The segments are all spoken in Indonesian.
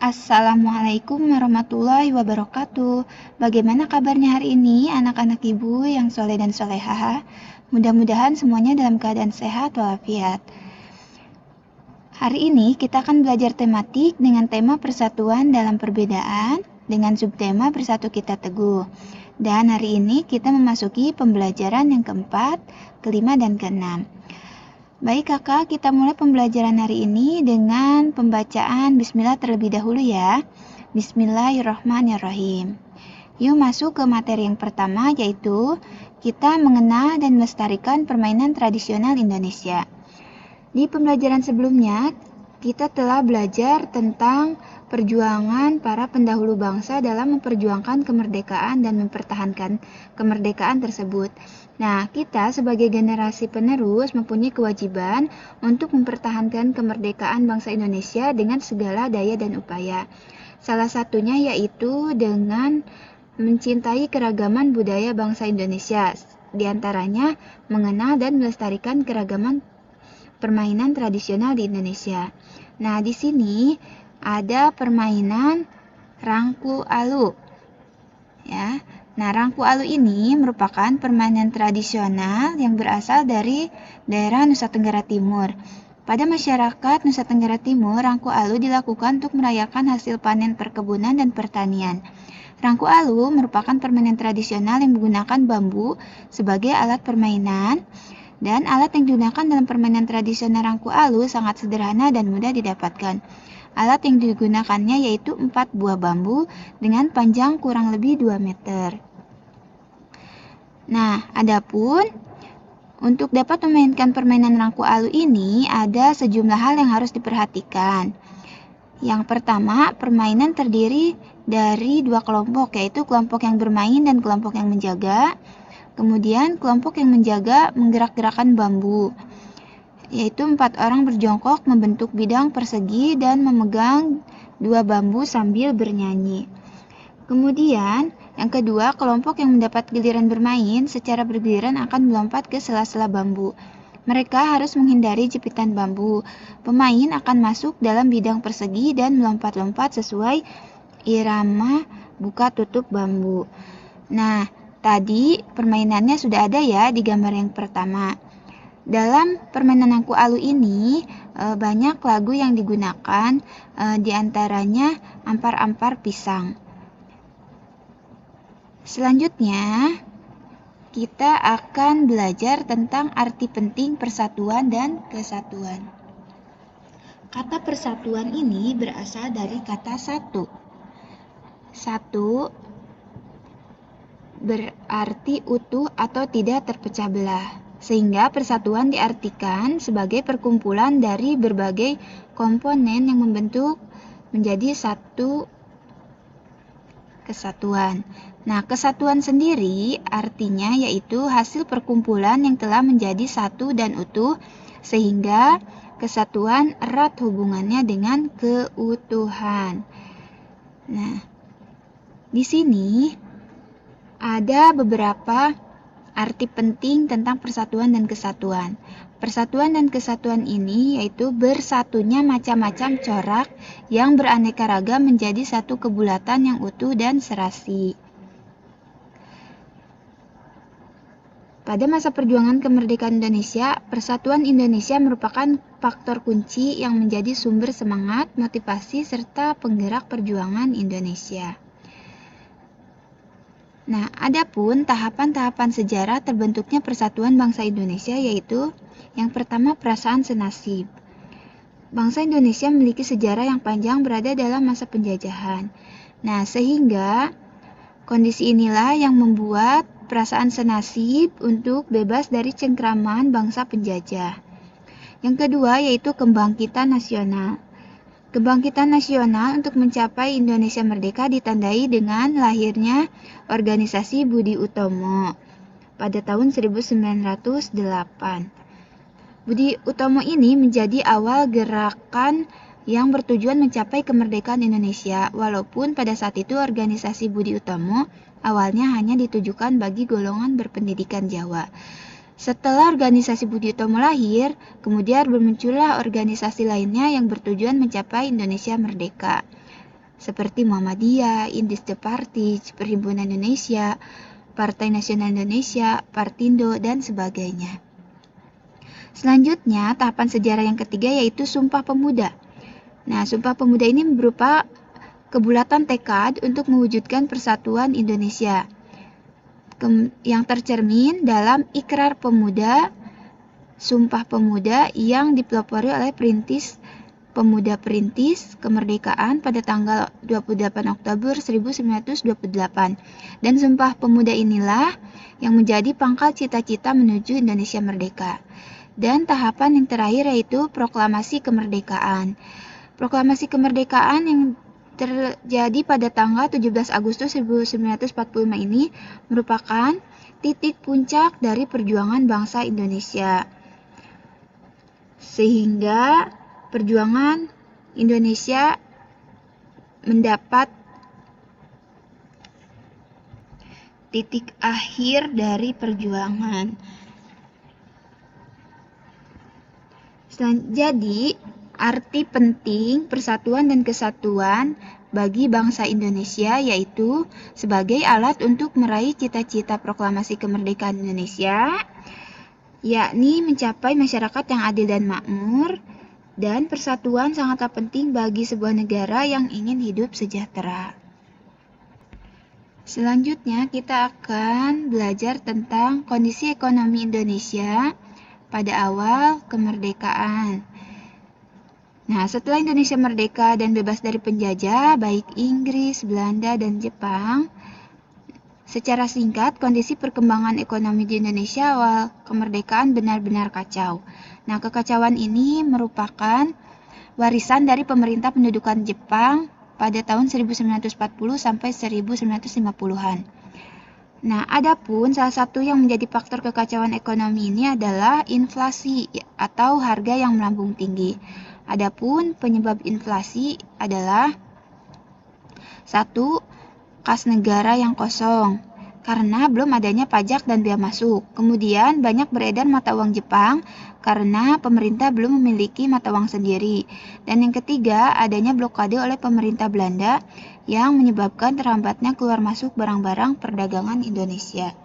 Assalamualaikum warahmatullahi wabarakatuh. Bagaimana kabarnya hari ini anak-anak ibu yang soleh dan solehah? Mudah-mudahan semuanya dalam keadaan sehat walafiat. Hari ini kita akan belajar tematik dengan tema persatuan dalam perbedaan dengan subtema bersatu kita teguh. Dan hari ini kita memasuki pembelajaran yang keempat, kelima, dan keenam. Baik kakak, kita mulai pembelajaran hari ini dengan pembacaan bismillah terlebih dahulu ya. Bismillahirrahmanirrahim. Yuk masuk ke materi yang pertama, yaitu kita mengenal dan melestarikan permainan tradisional Indonesia. Di pembelajaran sebelumnya, kita telah belajar tentang perjuangan para pendahulu bangsa dalam memperjuangkan kemerdekaan dan mempertahankan kemerdekaan tersebut. Nah, kita sebagai generasi penerus mempunyai kewajiban untuk mempertahankan kemerdekaan bangsa Indonesia dengan segala daya dan upaya. Salah satunya yaitu dengan mencintai keragaman budaya bangsa Indonesia, diantaranya mengenal dan melestarikan keragaman permainan tradisional di Indonesia. Nah, di sini ada permainan rangku alu. Ya. Nah, rangku alu ini merupakan permainan tradisional yang berasal dari daerah Nusa Tenggara Timur. Pada masyarakat Nusa Tenggara Timur, rangku alu dilakukan untuk merayakan hasil panen perkebunan dan pertanian. Rangku alu merupakan permainan tradisional yang menggunakan bambu sebagai alat permainan. Dan alat yang digunakan dalam permainan tradisional rangku alu sangat sederhana dan mudah didapatkan. Alat yang digunakannya yaitu 4 buah bambu dengan panjang kurang lebih 2 meter. Nah, adapun untuk dapat memainkan permainan rangku alu ini ada sejumlah hal yang harus diperhatikan. Yang pertama, permainan terdiri dari 2 kelompok, yaitu kelompok yang bermain dan kelompok yang menjaga. Kemudian kelompok yang menjaga menggerak-gerakan bambu, yaitu 4 orang berjongkok membentuk bidang persegi dan memegang 2 bambu sambil bernyanyi. Kemudian yang kedua, kelompok yang mendapat giliran bermain secara bergiliran akan melompat ke sela-sela bambu. Mereka harus menghindari jepitan bambu. Pemain akan masuk dalam bidang persegi dan melompat-lompat sesuai irama buka tutup bambu. Nah, tadi permainannya sudah ada ya di gambar yang pertama. Dalam permainan rangku alu ini banyak lagu yang digunakan, diantaranya Ampar-Ampar Pisang. Selanjutnya, kita akan belajar tentang arti penting persatuan dan kesatuan. Kata persatuan ini berasal dari kata satu. Satu berarti utuh atau tidak terpecah belah, sehingga persatuan diartikan sebagai perkumpulan dari berbagai komponen yang membentuk menjadi satu kesatuan. Nah, kesatuan sendiri artinya yaitu hasil perkumpulan yang telah menjadi satu dan utuh, sehingga kesatuan erat hubungannya dengan keutuhan. Nah, di sini ada beberapa arti penting tentang persatuan dan kesatuan. Persatuan dan kesatuan ini yaitu bersatunya macam-macam corak yang beraneka ragam menjadi satu kebulatan yang utuh dan serasi. Pada masa perjuangan kemerdekaan Indonesia, persatuan Indonesia merupakan faktor kunci yang menjadi sumber semangat, motivasi, serta penggerak perjuangan Indonesia. Nah, adapun tahapan-tahapan sejarah terbentuknya persatuan bangsa Indonesia yaitu yang pertama, perasaan senasib. Bangsa Indonesia memiliki sejarah yang panjang berada dalam masa penjajahan. Nah, sehingga kondisi inilah yang membuat perasaan senasib untuk bebas dari cengkraman bangsa penjajah. Yang kedua yaitu kebangkitan nasional. Kebangkitan nasional untuk mencapai Indonesia merdeka ditandai dengan lahirnya organisasi Budi Utomo pada tahun 1908. Budi Utomo ini menjadi awal gerakan yang bertujuan mencapai kemerdekaan Indonesia, walaupun pada saat itu organisasi Budi Utomo awalnya hanya ditujukan bagi golongan berpendidikan Jawa. Setelah organisasi Budi Utomo lahir, kemudian bermuncullah organisasi lainnya yang bertujuan mencapai Indonesia merdeka. seperti Muhammadiyah, Indis the Party, Perhimpunan Indonesia, Partai Nasional Indonesia, Partindo, dan sebagainya. Selanjutnya, tahapan sejarah yang ketiga yaitu Sumpah Pemuda. Nah, Sumpah Pemuda ini berupa kebulatan tekad untuk mewujudkan persatuan Indonesia yang tercermin dalam Ikrar Pemuda, Sumpah Pemuda yang dipelopori oleh Pemuda Perintis Kemerdekaan pada tanggal 28 Oktober 1928. Dan Sumpah Pemuda inilah yang menjadi pangkal cita-cita menuju Indonesia merdeka. Dan tahapan yang terakhir yaitu Proklamasi Kemerdekaan. Proklamasi Kemerdekaan yang terjadi pada tanggal 17 Agustus 1945 ini merupakan titik puncak dari perjuangan bangsa Indonesia. Sehingga perjuangan Indonesia mendapat titik akhir dari perjuangan. Jadi, arti penting persatuan dan kesatuan bagi bangsa Indonesia yaitu sebagai alat untuk meraih cita-cita proklamasi kemerdekaan Indonesia, yakni mencapai masyarakat yang adil dan makmur, dan persatuan sangatlah penting bagi sebuah negara yang ingin hidup sejahtera. Selanjutnya kita akan belajar tentang kondisi ekonomi Indonesia pada awal kemerdekaan. Nah, setelah Indonesia merdeka dan bebas dari penjajah, baik Inggris, Belanda, dan Jepang, secara singkat, kondisi perkembangan ekonomi di Indonesia awal kemerdekaan benar-benar kacau. Nah, kekacauan ini merupakan warisan dari pemerintah pendudukan Jepang pada tahun 1940 sampai 1950-an. Nah, adapun salah satu yang menjadi faktor kekacauan ekonomi ini adalah inflasi atau harga yang melambung tinggi. Adapun penyebab inflasi adalah 1. Kas negara yang kosong karena belum adanya pajak dan bea masuk. Kemudian banyak beredar mata uang Jepang karena pemerintah belum memiliki mata uang sendiri. Dan yang ketiga, adanya blokade oleh pemerintah Belanda yang menyebabkan terhambatnya keluar masuk barang-barang perdagangan Indonesia.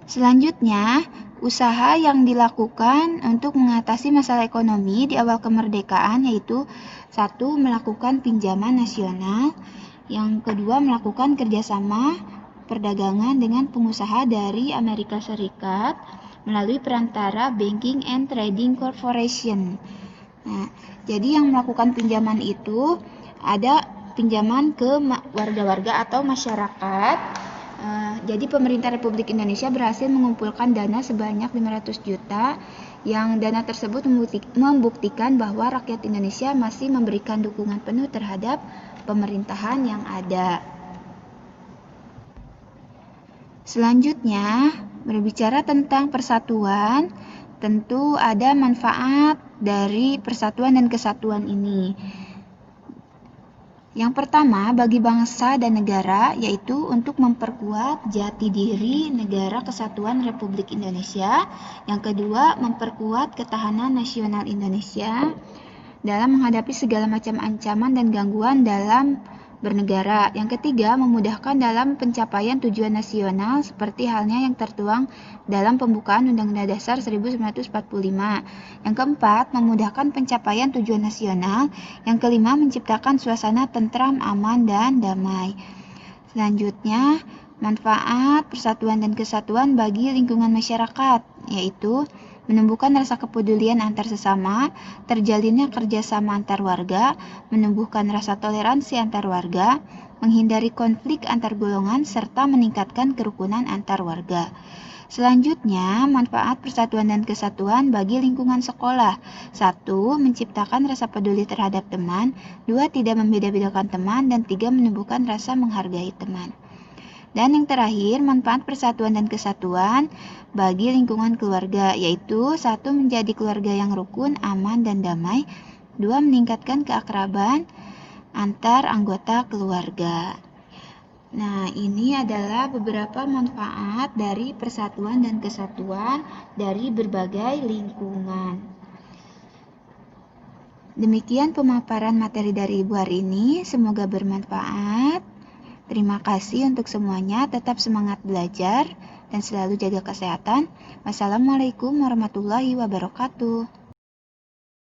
Selanjutnya, usaha yang dilakukan untuk mengatasi masalah ekonomi di awal kemerdekaan yaitu 1. Melakukan pinjaman nasional, yang kedua melakukan kerjasama perdagangan dengan pengusaha dari Amerika Serikat melalui perantara Banking and Trading Corporation. Nah, jadi yang melakukan pinjaman itu ada pinjaman ke warga-warga atau masyarakat. Jadi pemerintah Republik Indonesia berhasil mengumpulkan dana sebanyak 500 juta yang dana tersebut membuktikan bahwa rakyat Indonesia masih memberikan dukungan penuh terhadap pemerintahan yang ada. Selanjutnya, berbicara tentang persatuan, tentu ada manfaat dari persatuan dan kesatuan ini. Yang pertama, bagi bangsa dan negara, yaitu untuk memperkuat jati diri negara kesatuan Republik Indonesia. Yang kedua, memperkuat ketahanan nasional Indonesia dalam menghadapi segala macam ancaman dan gangguan dalam bernegara. Yang ketiga, memudahkan dalam pencapaian tujuan nasional seperti halnya yang tertuang dalam pembukaan Undang-Undang Dasar 1945. Yang keempat, memudahkan pencapaian tujuan nasional. Yang kelima, menciptakan suasana tentram, aman, dan damai. Selanjutnya, manfaat persatuan dan kesatuan bagi lingkungan masyarakat, yaitu menumbuhkan rasa kepedulian antar sesama, terjalinnya kerjasama antar warga, menumbuhkan rasa toleransi antar warga, menghindari konflik antar golongan, serta meningkatkan kerukunan antar warga. Selanjutnya, manfaat persatuan dan kesatuan bagi lingkungan sekolah. 1. Menciptakan rasa peduli terhadap teman. 2. Tidak membeda-bedakan teman. Dan 3. Menumbuhkan rasa menghargai teman. Dan yang terakhir, manfaat persatuan dan kesatuan bagi lingkungan keluarga, yaitu 1. Menjadi keluarga yang rukun, aman, dan damai. 2. Meningkatkan keakraban antar anggota keluarga. Nah, ini adalah beberapa manfaat dari persatuan dan kesatuan dari berbagai lingkungan. Demikian pemaparan materi dari Ibu hari ini, semoga bermanfaat. Terima kasih untuk semuanya, tetap semangat belajar dan selalu jaga kesehatan. Wassalamualaikum warahmatullahi wabarakatuh.